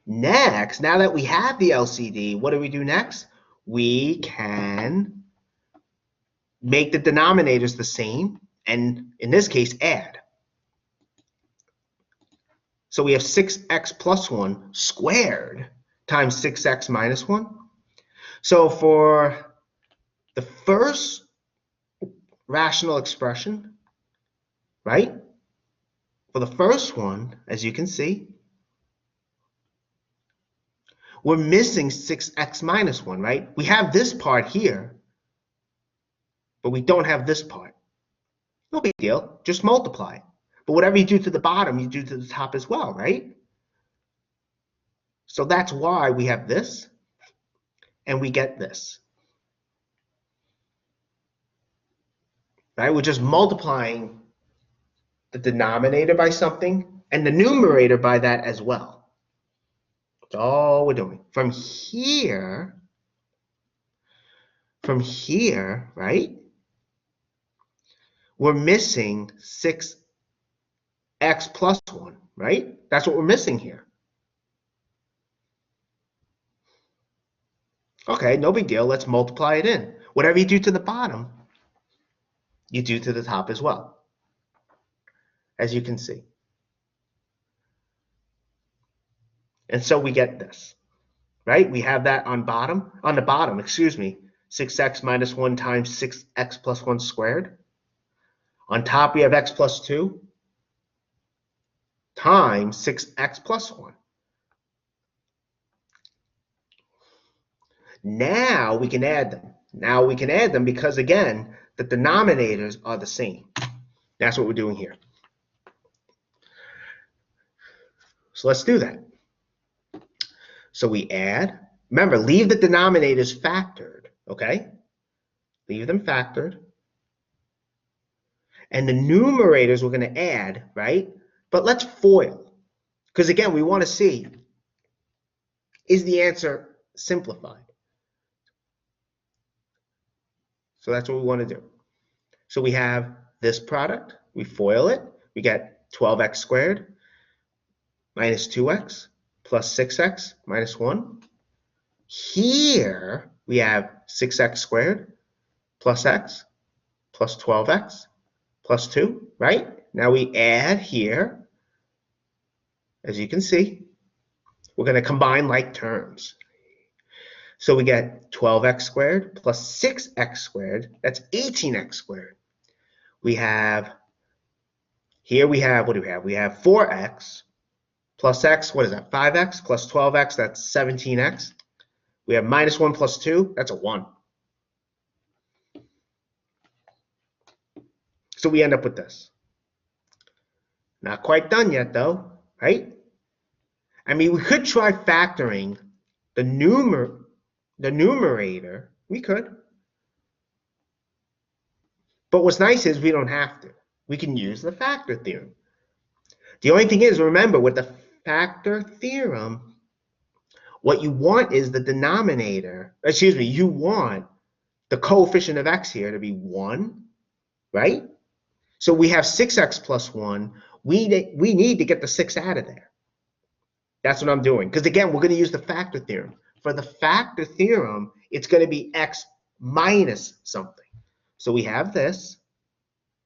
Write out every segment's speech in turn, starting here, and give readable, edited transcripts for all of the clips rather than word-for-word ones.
Next, now that we have the LCD, what do we do next? We can make the denominators the same, and in this case, add. So we have 6x plus 1 squared times 6x minus 1. So for the first rational expression, right? For the first one, as you can see, we're missing 6x minus 1, right? We have this part here, but we don't have this part. No big deal, just multiply. But whatever you do to the bottom, you do to the top as well, right? So that's why we have this, and we get this. Right? We're just multiplying the denominator by something and the numerator by that as well. That's all we're doing. From here, right? We're missing 6x plus 1, right? That's what we're missing here. Okay, no big deal. Let's multiply it in. Whatever you do to the bottom, you do to the top as well, as you can see. And so we get this, right? We have that on the bottom, excuse me, 6x minus 1 times 6x plus 1 squared. On top, we have x plus 2 times 6x plus 1. Now we can add them. Now we can add them because, again, the denominators are the same. That's what we're doing here. So let's do that. So we add. Remember, leave the denominators factored, okay? Leave them factored. And the numerators we're going to add, right? But let's FOIL. Because, again, we want to see, is the answer simplified? So that's what we want to do. So we have this product. We FOIL it. We get 12x squared minus 2x plus 6x minus 1. Here we have 6x squared plus x plus 12x plus 2, right? Now we add here. As you can see, we're going to combine like terms. So we get 12x squared plus 6x squared. That's 18x squared. We have, here we have, what do we have? We have 4x plus x, what is that? 5x plus 12x, that's 17x. We have minus 1 plus 2, that's a 1. So we end up with this. Not quite done yet though, right? I mean, we could try factoring the numerator. We could. But what's nice is we don't have to. We can use the factor theorem. The only thing is, remember, with the factor theorem, what you want is the denominator, excuse me, you want the coefficient of x here to be 1, right? So we have 6x plus 1. We need to get the 6 out of there. That's what I'm doing. Because again, we're going to use the factor theorem. For the factor theorem, it's going to be x minus something. So we have this.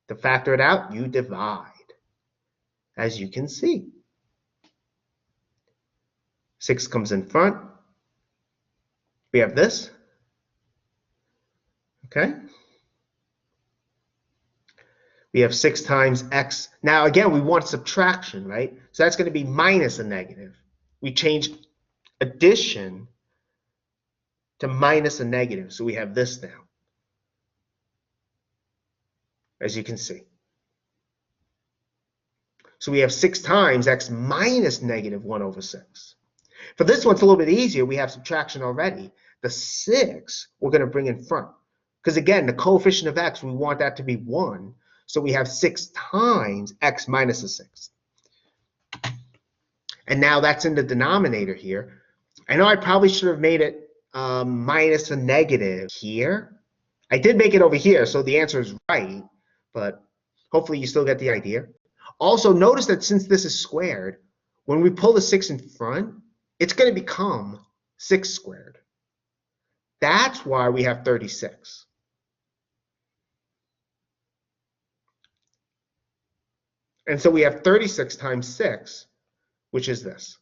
To factor it out, you divide. As you can see. 6 comes in front. We have this. Okay. We have 6 times x. Now, again, we want subtraction, right? So that's going to be minus a negative. We change addition to minus a negative. So we have this now, as you can see. So we have 6 times x minus negative 1 over 6. For this one, it's a little bit easier. We have subtraction already. The 6 we're going to bring in front. Because again, the coefficient of x, we want that to be 1. So we have 6 times x minus a 6. And now that's in the denominator here. I know I probably should have made it minus a negative here. I did make it over here, so the answer is right. But hopefully you still get the idea. Also, notice that since this is squared, when we pull the 6 in front, it's going to become 6 squared. That's why we have 36. And so we have 36 times 6, which is this.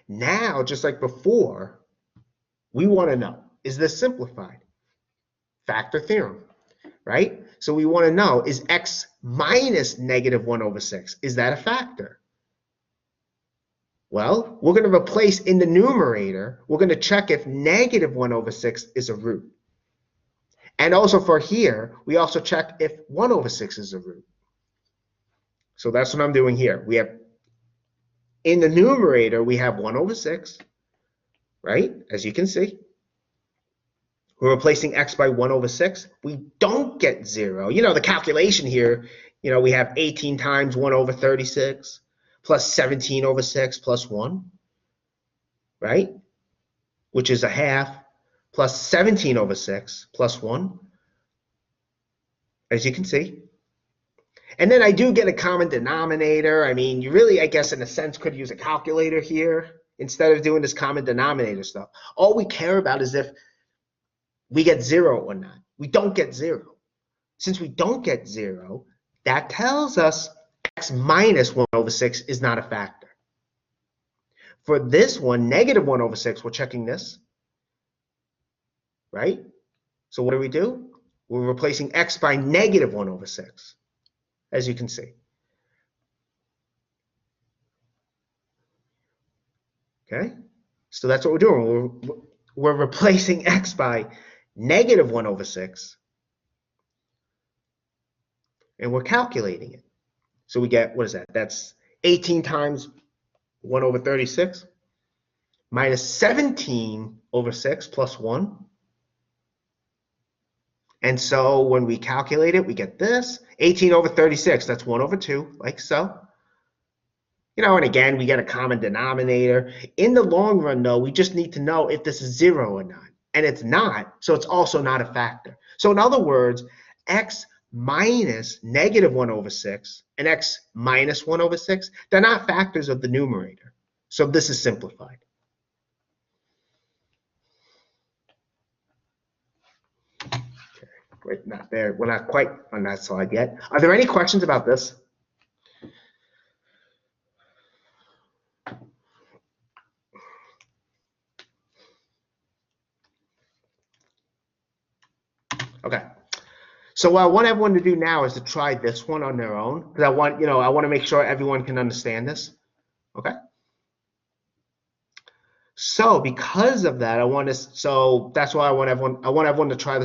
Now, just like before, we want to know, is this simplified? Factor theorem, right? So we want to know, is x minus negative 1 over 6, is that a factor? Well, we're going to replace in the numerator, we're going to check if negative 1 over 6 is a root. And also for here, we also check if 1 over 6 is a root. So that's what I'm doing here. We have, in the numerator, we have 1 over 6, right? As you can see. We're replacing x by 1 over 6. We don't get 0. You know, the calculation here, you know, we have 18 times 1 over 36 plus 17 over 6 plus 1, right? Which is a half, plus 17 over 6 plus 1, as you can see. And then I do get a common denominator. I mean, you really, I guess, in a sense, could use a calculator here instead of doing this common denominator stuff. All we care about is if we get 0 or not. We don't get 0. Since we don't get 0, that tells us x minus 1 over 6 is not a factor. For this one, negative 1 over 6, we're checking this, right? So what do? We're replacing x by negative 1 over 6, as you can see. Okay? So that's what we're doing. We're replacing x by negative 1 over 6, and we're calculating it. So we get, what is that? That's 18 times 1 over 36 minus 17 over 6 plus 1. And so when we calculate it, we get this. 18 over 36, that's 1 over 2, like so. You know, and again, we get a common denominator. In the long run, though, we just need to know if this is 0 or not. And it's not, so it's also not a factor. So in other words, x minus negative 1 over 6 and x minus 1 over 6, they're not factors of the numerator. So this is simplified. Okay, wait, not there. We're not quite on that slide yet. Are there any questions about this? Okay. So what I want everyone to do now is to try this one on their own, because I want to make sure everyone can understand this. Okay. So because of that, so that's why I want everyone to try this